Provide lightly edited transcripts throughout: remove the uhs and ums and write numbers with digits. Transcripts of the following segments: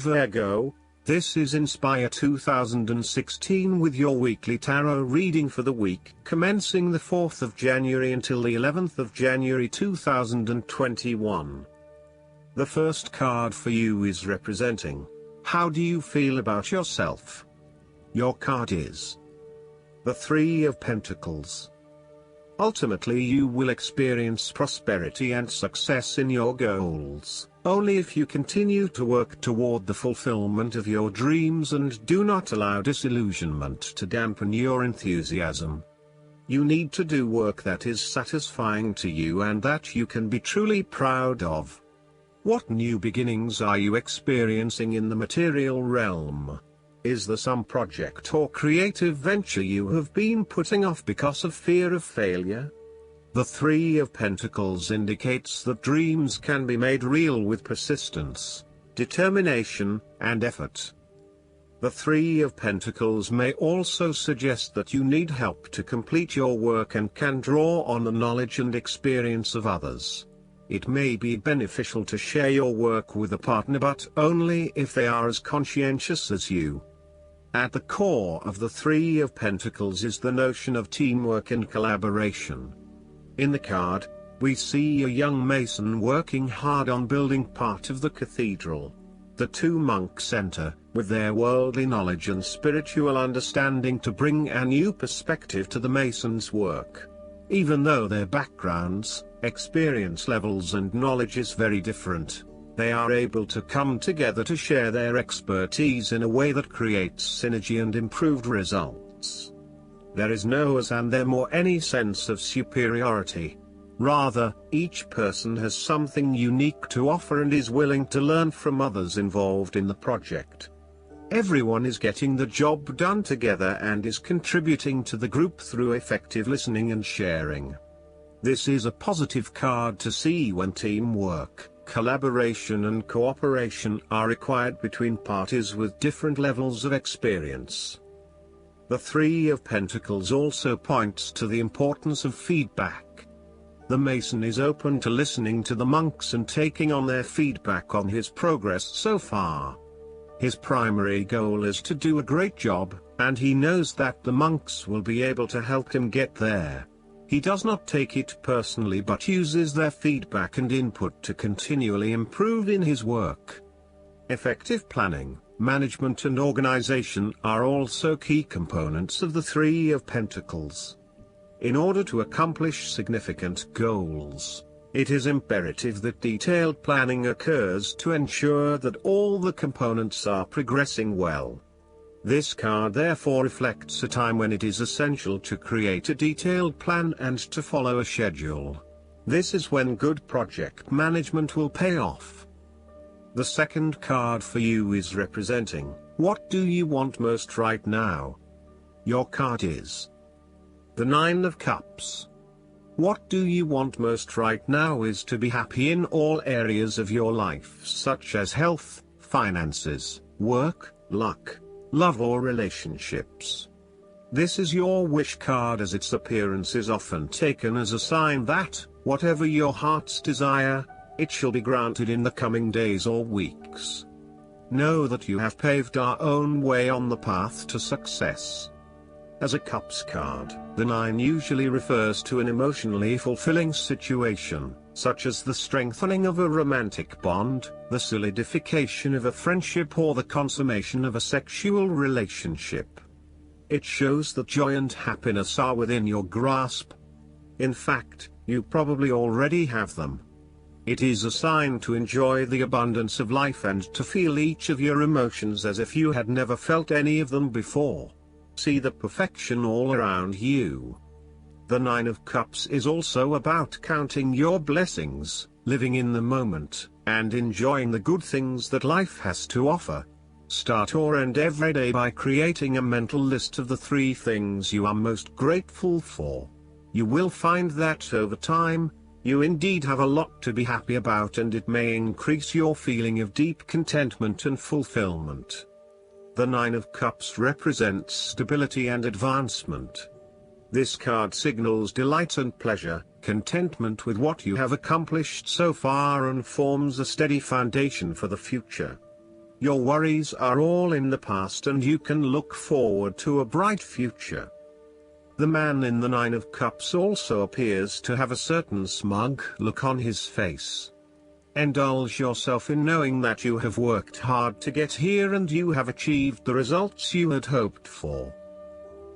Virgo, this is Inspire 2016 with your weekly tarot reading for the week commencing the 4th of January until the 11th of January 2021. The first card for you is representing, how do you feel about yourself? Your card is the Three of Pentacles. Ultimately you will experience prosperity and success in your goals, only if you continue to work toward the fulfillment of your dreams and do not allow disillusionment to dampen your enthusiasm. You need to do work that is satisfying to you and that you can be truly proud of. What new beginnings are you experiencing in the material realm? Is there some project or creative venture you have been putting off because of fear of failure? The Three of Pentacles indicates that dreams can be made real with persistence, determination, and effort. The Three of Pentacles may also suggest that you need help to complete your work and can draw on the knowledge and experience of others. It may be beneficial to share your work with a partner, but only if they are as conscientious as you. At the core of the Three of Pentacles is the notion of teamwork and collaboration. In the card, we see a young mason working hard on building part of the cathedral. The two monks enter, with their worldly knowledge and spiritual understanding to bring a new perspective to the mason's work. Even though their backgrounds, experience levels and knowledge is very different, they are able to come together to share their expertise in a way that creates synergy and improved results. There is no us and them or any sense of superiority. Rather, each person has something unique to offer and is willing to learn from others involved in the project. Everyone is getting the job done together and is contributing to the group through effective listening and sharing. This is a positive card to see when teamwork, collaboration and cooperation are required between parties with different levels of experience. The Three of Pentacles also points to the importance of feedback. The mason is open to listening to the monks and taking on their feedback on his progress so far. His primary goal is to do a great job, and he knows that the monks will be able to help him get there. He does not take it personally but uses their feedback and input to continually improve in his work. Effective planning, management and organization are also key components of the Three of Pentacles. In order to accomplish significant goals, it is imperative that detailed planning occurs to ensure that all the components are progressing well. This card therefore reflects a time when it is essential to create a detailed plan and to follow a schedule. This is when good project management will pay off. The second card for you is representing, what do you want most right now? Your card is the Nine of Cups. What do you want most right now is to be happy in all areas of your life, such as health, finances, work, luck, love or relationships. This is your wish card, as its appearance is often taken as a sign that, whatever your heart's desire, it shall be granted in the coming days or weeks. Know that you have paved our own way on the path to success. As a Cups card, the Nine usually refers to an emotionally fulfilling situation, such as the strengthening of a romantic bond, the solidification of a friendship or the consummation of a sexual relationship. It shows that joy and happiness are within your grasp. In fact, you probably already have them. It is a sign to enjoy the abundance of life and to feel each of your emotions as if you had never felt any of them before. See the perfection all around you. The Nine of Cups is also about counting your blessings, living in the moment, and enjoying the good things that life has to offer. Start or end every day by creating a mental list of the 3 things you are most grateful for. You will find that over time, you indeed have a lot to be happy about, and it may increase your feeling of deep contentment and fulfillment. The Nine of Cups represents stability and advancement. This card signals delight and pleasure, contentment with what you have accomplished so far, and forms a steady foundation for the future. Your worries are all in the past and you can look forward to a bright future. The man in the Nine of Cups also appears to have a certain smug look on his face. Indulge yourself in knowing that you have worked hard to get here and you have achieved the results you had hoped for.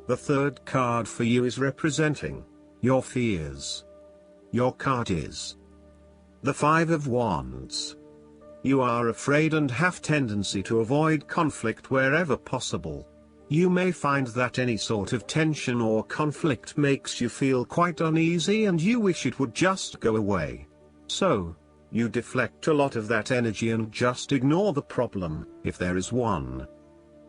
The third card for you is representing your fears. Your card is the Five of Wands. You are afraid and have tendency to avoid conflict wherever possible. You may find that any sort of tension or conflict makes you feel quite uneasy and you wish it would just go away. So, you deflect a lot of that energy and just ignore the problem, if there is one.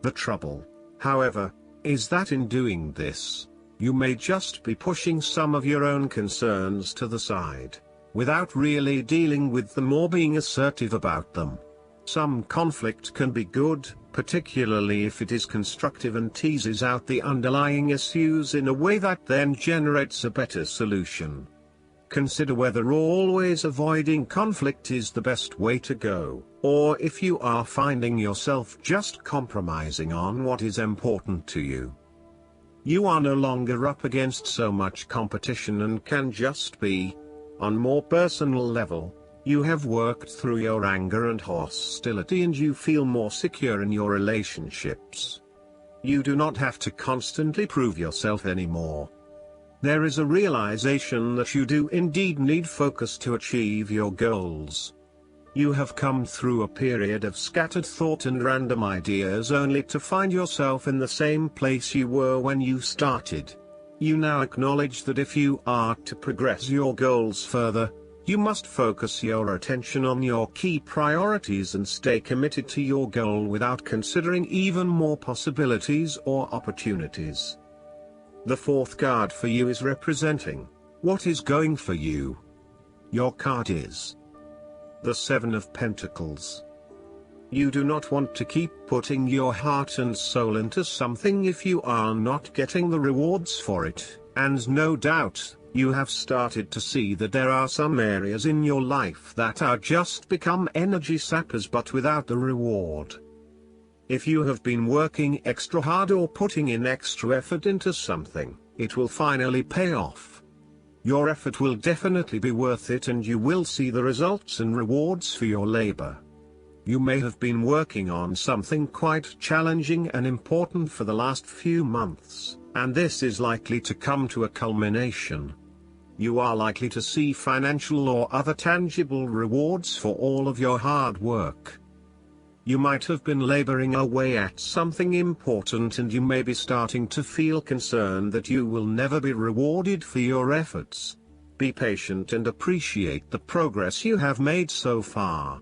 The trouble, however, is that in doing this, you may just be pushing some of your own concerns to the side, without really dealing with them or being assertive about them. Some conflict can be good, particularly if it is constructive and teases out the underlying issues in a way that then generates a better solution. Consider whether always avoiding conflict is the best way to go, or if you are finding yourself just compromising on what is important to you. You are no longer up against so much competition and can just be. On more personal level, you have worked through your anger and hostility and you feel more secure in your relationships. You do not have to constantly prove yourself anymore. There is a realization that you do indeed need focus to achieve your goals. You have come through a period of scattered thought and random ideas only to find yourself in the same place you were when you started. You now acknowledge that if you are to progress your goals further, you must focus your attention on your key priorities and stay committed to your goal without considering even more possibilities or opportunities. The fourth card for you is representing what is going for you. Your card is the Seven of Pentacles. You do not want to keep putting your heart and soul into something if you are not getting the rewards for it, and no doubt, you have started to see that there are some areas in your life that are just become energy sappers but without the reward. If you have been working extra hard or putting in extra effort into something, it will finally pay off. Your effort will definitely be worth it and you will see the results and rewards for your labor. You may have been working on something quite challenging and important for the last few months, and this is likely to come to a culmination. You are likely to see financial or other tangible rewards for all of your hard work. You might have been laboring away at something important and you may be starting to feel concerned that you will never be rewarded for your efforts. Be patient and appreciate the progress you have made so far.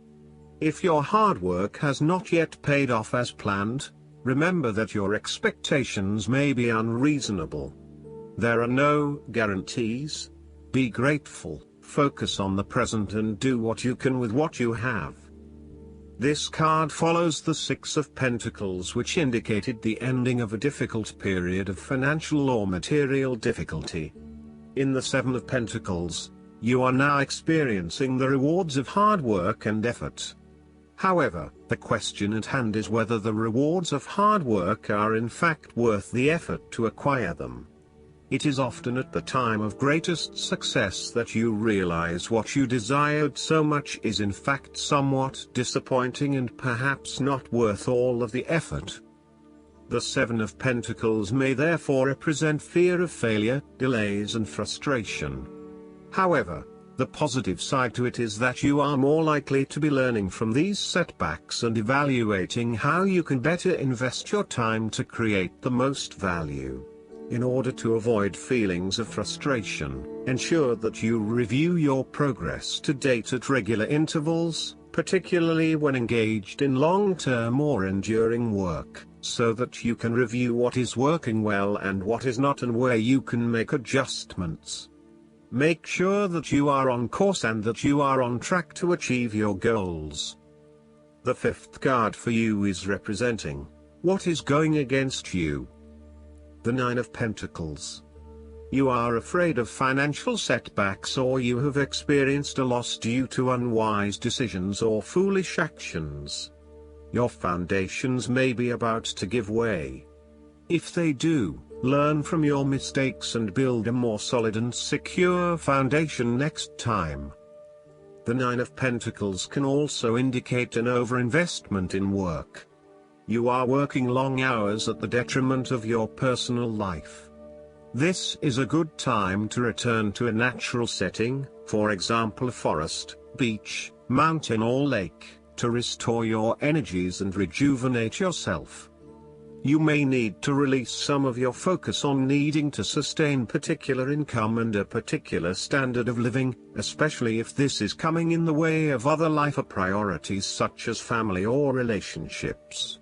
If your hard work has not yet paid off as planned, remember that your expectations may be unreasonable. There are no guarantees. Be grateful, focus on the present and do what you can with what you have. This card follows the Six of Pentacles, which indicated the ending of a difficult period of financial or material difficulty. In the Seven of Pentacles, you are now experiencing the rewards of hard work and effort. However, the question at hand is whether the rewards of hard work are in fact worth the effort to acquire them. It is often at the time of greatest success that you realize what you desired so much is in fact somewhat disappointing and perhaps not worth all of the effort. The Seven of Pentacles may therefore represent fear of failure, delays and frustration. However, the positive side to it is that you are more likely to be learning from these setbacks and evaluating how you can better invest your time to create the most value. In order to avoid feelings of frustration, ensure that you review your progress to date at regular intervals, particularly when engaged in long-term or enduring work, so that you can review what is working well and what is not and where you can make adjustments. Make sure that you are on course and that you are on track to achieve your goals. The fifth card for you is representing what is going against you. The Nine of Pentacles. You are afraid of financial setbacks or you have experienced a loss due to unwise decisions or foolish actions. Your foundations may be about to give way. If they do, learn from your mistakes and build a more solid and secure foundation next time. The Nine of Pentacles can also indicate an overinvestment in work. You are working long hours at the detriment of your personal life. This is a good time to return to a natural setting, for example a forest, beach, mountain or lake, to restore your energies and rejuvenate yourself. You may need to release some of your focus on needing to sustain particular income and a particular standard of living, especially if this is coming in the way of other life priorities such as family or relationships.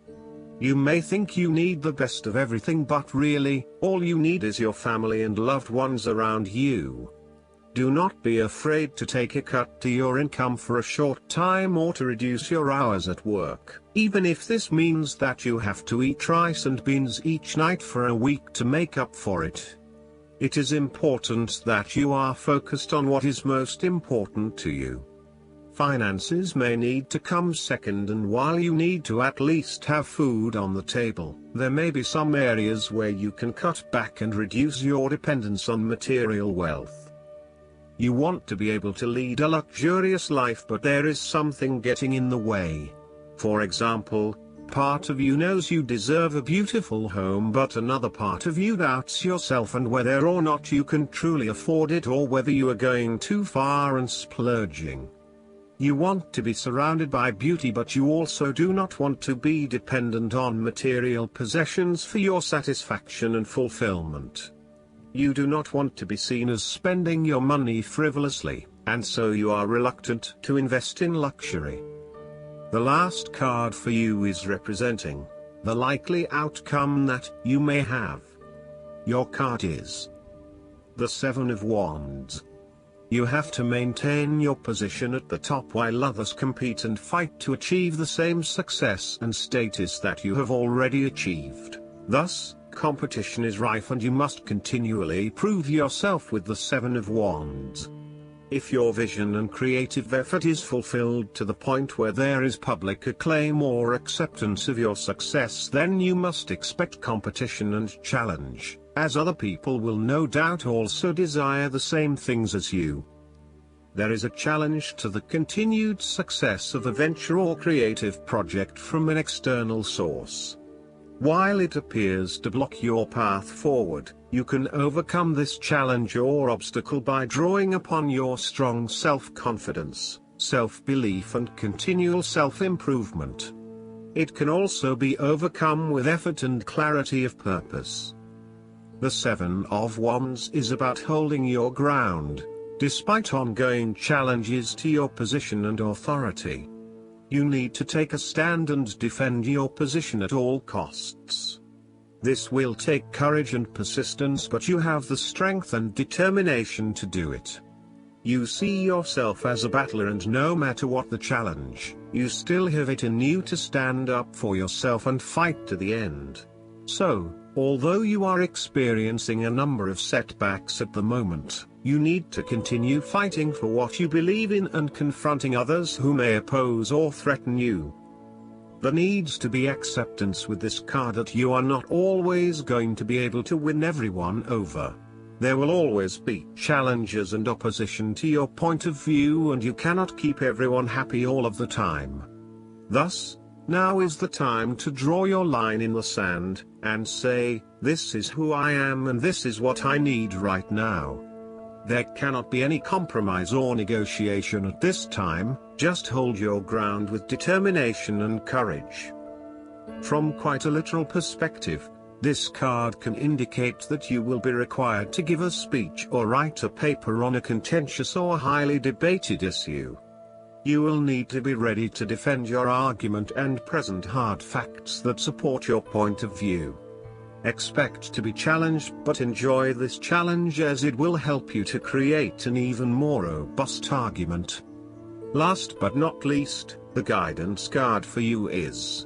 You may think you need the best of everything, but really, all you need is your family and loved ones around you. Do not be afraid to take a cut to your income for a short time or to reduce your hours at work, even if this means that you have to eat rice and beans each night for a week to make up for it. It is important that you are focused on what is most important to you. Finances may need to come second, and while you need to at least have food on the table, there may be some areas where you can cut back and reduce your dependence on material wealth. You want to be able to lead a luxurious life, but there is something getting in the way. For example, part of you knows you deserve a beautiful home, but another part of you doubts yourself and whether or not you can truly afford it, or whether you are going too far and splurging. You want to be surrounded by beauty, but you also do not want to be dependent on material possessions for your satisfaction and fulfillment. You do not want to be seen as spending your money frivolously, and so you are reluctant to invest in luxury. The last card for you is representing the likely outcome that you may have. Your card is the Seven of Wands. You have to maintain your position at the top while others compete and fight to achieve the same success and status that you have already achieved. Thus, competition is rife and you must continually prove yourself with the Seven of Wands. If your vision and creative effort is fulfilled to the point where there is public acclaim or acceptance of your success, then you must expect competition and challenge, as other people will no doubt also desire the same things as you. There is a challenge to the continued success of a venture or creative project from an external source. While it appears to block your path forward, you can overcome this challenge or obstacle by drawing upon your strong self-confidence, self-belief and continual self-improvement. It can also be overcome with effort and clarity of purpose. The Seven of Wands is about holding your ground, despite ongoing challenges to your position and authority. You need to take a stand and defend your position at all costs. This will take courage and persistence, but you have the strength and determination to do it. You see yourself as a battler, and no matter what the challenge, you still have it in you to stand up for yourself and fight to the end. So, although you are experiencing a number of setbacks at the moment, you need to continue fighting for what you believe in and confronting others who may oppose or threaten you. There needs to be acceptance with this card that you are not always going to be able to win everyone over. There will always be challenges and opposition to your point of view, and you cannot keep everyone happy all of the time. Thus, now is the time to draw your line in the sand, and say, this is who I am and this is what I need right now. There cannot be any compromise or negotiation at this time, just hold your ground with determination and courage. From quite a literal perspective, this card can indicate that you will be required to give a speech or write a paper on a contentious or highly debated issue. You will need to be ready to defend your argument and present hard facts that support your point of view. Expect to be challenged, but enjoy this challenge as it will help you to create an even more robust argument. Last but not least, the guidance card for you is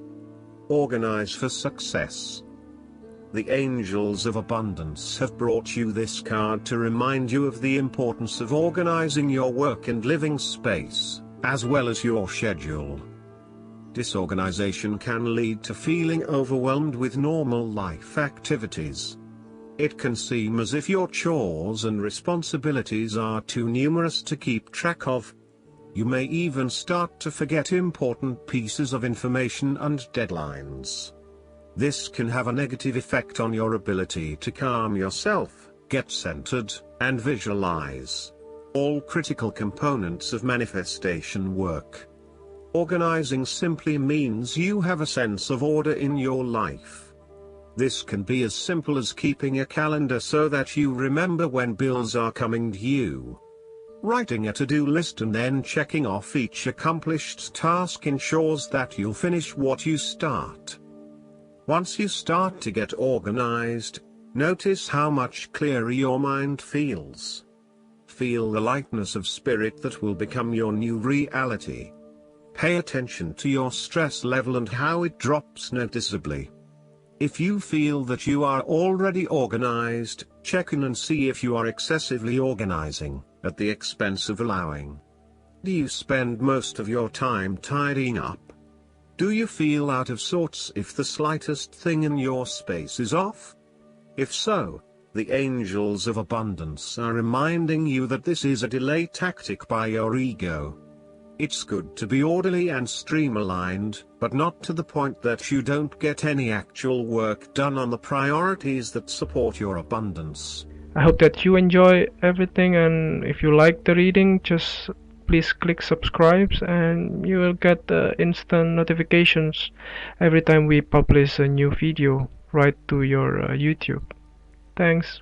Organize for Success. The Angels of Abundance have brought you this card to remind you of the importance of organizing your work and living space, as well as your schedule. Disorganization can lead to feeling overwhelmed with normal life activities. It can seem as if your chores and responsibilities are too numerous to keep track of. You may even start to forget important pieces of information and deadlines. This can have a negative effect on your ability to calm yourself, get centered, and visualize. All critical components of manifestation work. Organizing simply means you have a sense of order in your life. This can be as simple as keeping a calendar so that you remember when bills are coming due. Writing a to-do list and then checking off each accomplished task ensures that you'll finish what you start. Once you start to get organized, notice how much clearer your mind feels. Feel the lightness of spirit that will become your new reality. Pay attention to your stress level and how it drops noticeably. If you feel that you are already organized, check in and see if you are excessively organizing, at the expense of allowing. Do you spend most of your time tidying up? Do you feel out of sorts if the slightest thing in your space is off? If so, the angels of abundance are reminding you that this is a delay tactic by your ego. It's good to be orderly and streamlined, but not to the point that you don't get any actual work done on the priorities that support your abundance. I hope that you enjoy everything, and if you like the reading, just please click subscribe and you will get instant notifications every time we publish a new video right to your YouTube. Thanks.